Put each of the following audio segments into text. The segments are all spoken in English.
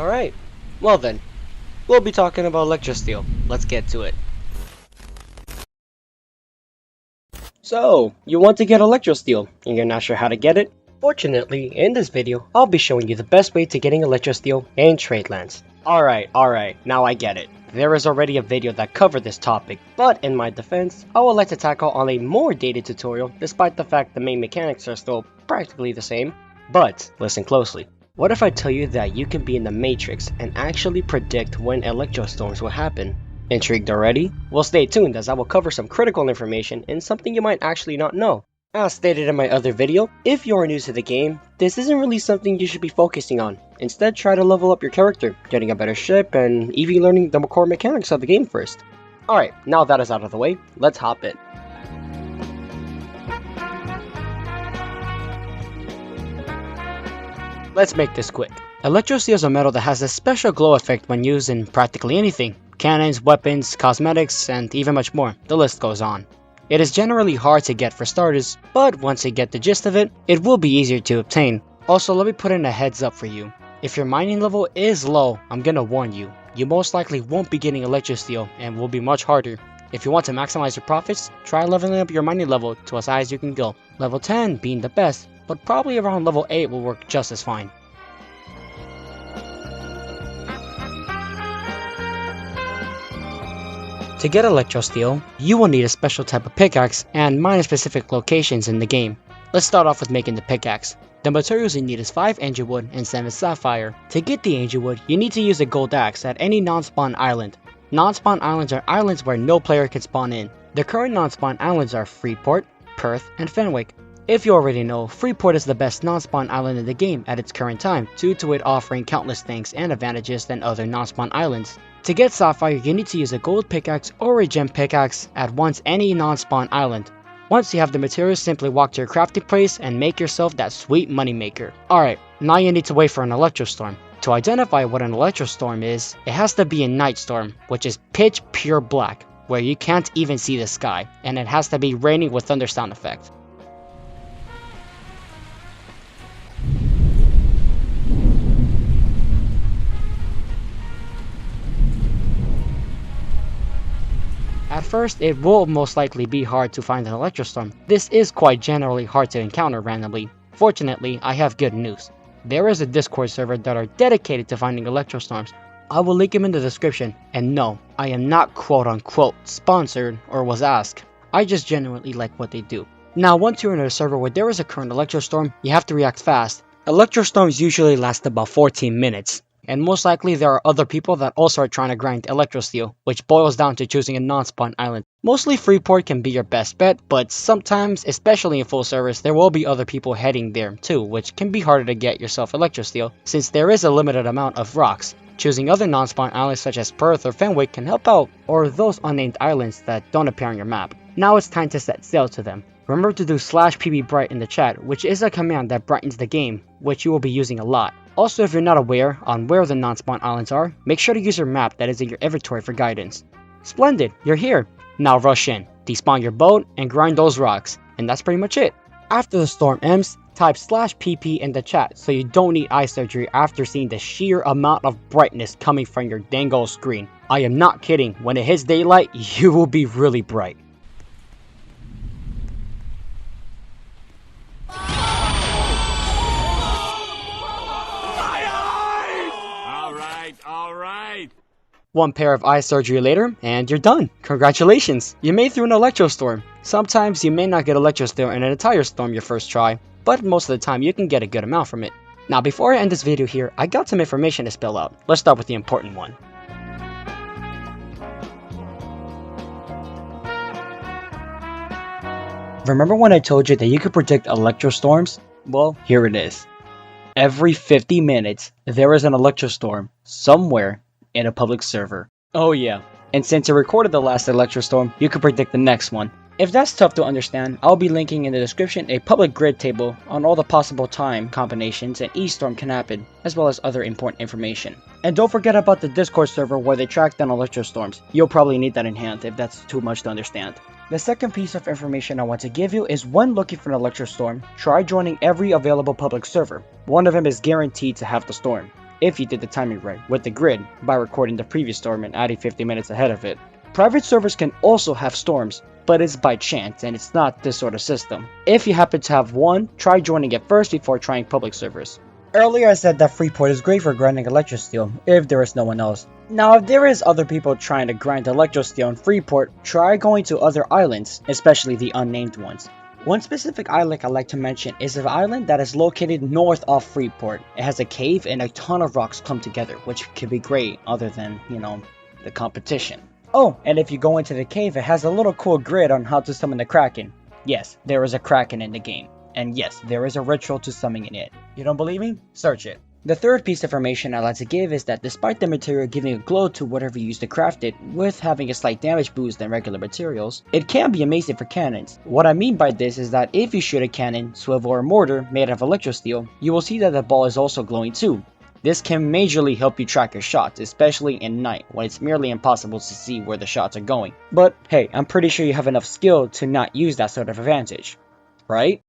Alright, well then, we'll be talking about Electrosteel. Let's get to it. So, you want to get Electrosteel, and you're not sure how to get it? Fortunately, in this video, I'll be showing you the best way to getting Electrosteel in Tradelands. Alright, now I get it. There is already a video that covered this topic, but in my defense, I would like to tackle on a more dated tutorial despite the fact the main mechanics are still practically the same. But, listen closely. What if I tell you that you can be in the Matrix and actually predict when electrostorms will happen? Intrigued already? Well, stay tuned as I will cover some critical information and something you might actually not know. As stated in my other video, if you are new to the game, this isn't really something you should be focusing on. Instead, try to level up your character, getting a better ship, and even learning the core mechanics of the game first. Alright, now that is out of the way, let's hop in. Let's make this quick. Electrosteel is a metal that has a special glow effect when used in practically anything. Cannons, weapons, cosmetics, and even much more. The list goes on. It is generally hard to get for starters, but once you get the gist of it, it will be easier to obtain. Also, let me put in a heads up for you. If your mining level is low, I'm gonna warn you. You most likely won't be getting Electrosteel and will be much harder. If you want to maximize your profits, try leveling up your mining level to as high as you can go. Level 10 being the best, but probably around level 8 will work just as fine. To get Electrosteel, you will need a special type of pickaxe and mine specific locations in the game. Let's start off with making the pickaxe. The materials you need is 5 angel wood and 7 sapphire. To get the angel wood, you need to use a gold axe at any non-spawn island. Non-spawn islands are islands where no player can spawn in. The current non-spawn islands are Freeport, Perth, and Fenwick. If you already know, Freeport is the best non-spawn island in the game at its current time, due to it offering countless things and advantages than other non-spawn islands. To get sapphire, you need to use a gold pickaxe or a gem pickaxe at once any non-spawn island. Once you have the materials, simply walk to your crafting place and make yourself that sweet money maker. Alright, now you need to wait for an electrostorm. To identify what an electrostorm is, it has to be a night storm, which is pitch pure black, where you can't even see the sky, and it has to be raining with thunder sound effect. At first, it will most likely be hard to find an electrostorm. This is quite generally hard to encounter randomly. Fortunately, I have good news. There is a Discord server that are dedicated to finding electrostorms. I will link them in the description, and no, I am not quote unquote sponsored or was asked. I just genuinely like what they do. Now, once you're in a server where there is a current electrostorm, you have to react fast. Electrostorms usually last about 14 minutes. And most likely there are other people that also are trying to grind Electrosteel, which boils down to choosing a non-spawn island. Mostly Freeport can be your best bet, but sometimes, especially in full service, there will be other people heading there too, which can be harder to get yourself Electrosteel, since there is a limited amount of rocks. Choosing other non-spawn islands such as Perth or Fenwick can help out, or those unnamed islands that don't appear on your map. Now it's time to set sail to them. Remember to do /pbbright in the chat, which is a command that brightens the game, which you will be using a lot. Also, if you're not aware on where the non-spawn islands are, make sure to use your map that is in your inventory for guidance. Splendid, you're here. Now rush in, despawn your boat, and grind those rocks. And that's pretty much it. After the storm ends, type /pp in the chat so you don't need eye surgery after seeing the sheer amount of brightness coming from your dang old screen. I am not kidding, when it hits daylight, you will be really bright. Alright. One pair of eye surgery later, and you're done. Congratulations, you made through an electrostorm. Sometimes you may not get Electrosteel in an entire storm your first try, but most of the time you can get a good amount from it. Now before I end this video here, I got some information to spill out. Let's start with the important one. Remember when I told you that you could predict electrostorms? Well, here it is. Every 50 minutes, there is an electrostorm somewhere in a public server. Oh yeah, and since I recorded the last electrostorm, you can predict the next one. If that's tough to understand, I'll be linking in the description a public grid table on all the possible time combinations and each storm can happen, as well as other important information. And don't forget about the Discord server where they track down electrostorms. You'll probably need that in hand if that's too much to understand. The second piece of information I want to give you is when looking for an electrostorm, try joining every available public server. One of them is guaranteed to have the storm. if you did the timing right with the grid by recording the previous storm and adding 50 minutes ahead of it. Private servers can also have storms, but it's by chance and it's not this sort of system. If you happen to have one, try joining it first before trying public servers. Earlier I said that Freeport is great for grinding Electrosteel if there is no one else. Now if there is other people trying to grind Electrosteel in Freeport, try going to other islands, especially the unnamed ones. One specific island I like to mention is an island that is located north of Freeport. It has a cave and a ton of rocks come together, which could be great other than, the competition. Oh, and if you go into the cave, it has a little cool grid on how to summon the Kraken. Yes, there is a Kraken in the game. And yes, there is a ritual to summoning it. You don't believe me? Search it. The third piece of information I'd like to give is that despite the material giving a glow to whatever you use to craft it, with having a slight damage boost than regular materials, it can be amazing for cannons. What I mean by this is that if you shoot a cannon, swivel, or mortar made of Electrosteel, you will see that the ball is also glowing too. This can majorly help you track your shots, especially in night when it's merely impossible to see where the shots are going. But hey, I'm pretty sure you have enough skill to not use that sort of advantage, right?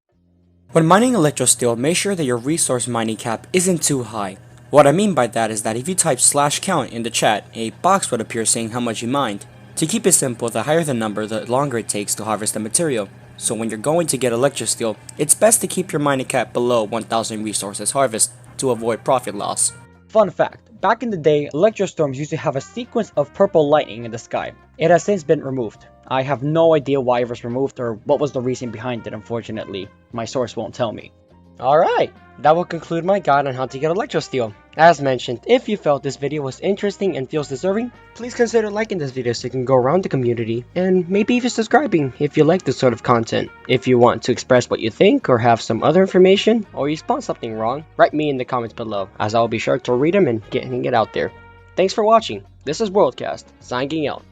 When mining Electrosteel, make sure that your resource mining cap isn't too high. What I mean by that is that if you type /count in the chat, a box would appear saying how much you mined. To keep it simple, the higher the number, the longer it takes to harvest the material. So when you're going to get Electrosteel, it's best to keep your mining cap below 1000 resources harvest to avoid profit loss. Fun fact, back in the day, Electrostorms used to have a sequence of purple lightning in the sky. It has since been removed. I have no idea why it was removed or what was the reason behind it, unfortunately. My source won't tell me. Alright, that will conclude my guide on how to get Electrosteel. As mentioned, if you felt this video was interesting and feels deserving, please consider liking this video so you can go around the community, and maybe even subscribing if you like this sort of content. If you want to express what you think or have some other information, or you spot something wrong, write me in the comments below, as I will be sure to read them and getting it out there. Thanks for watching. This is WorldCast, signing out.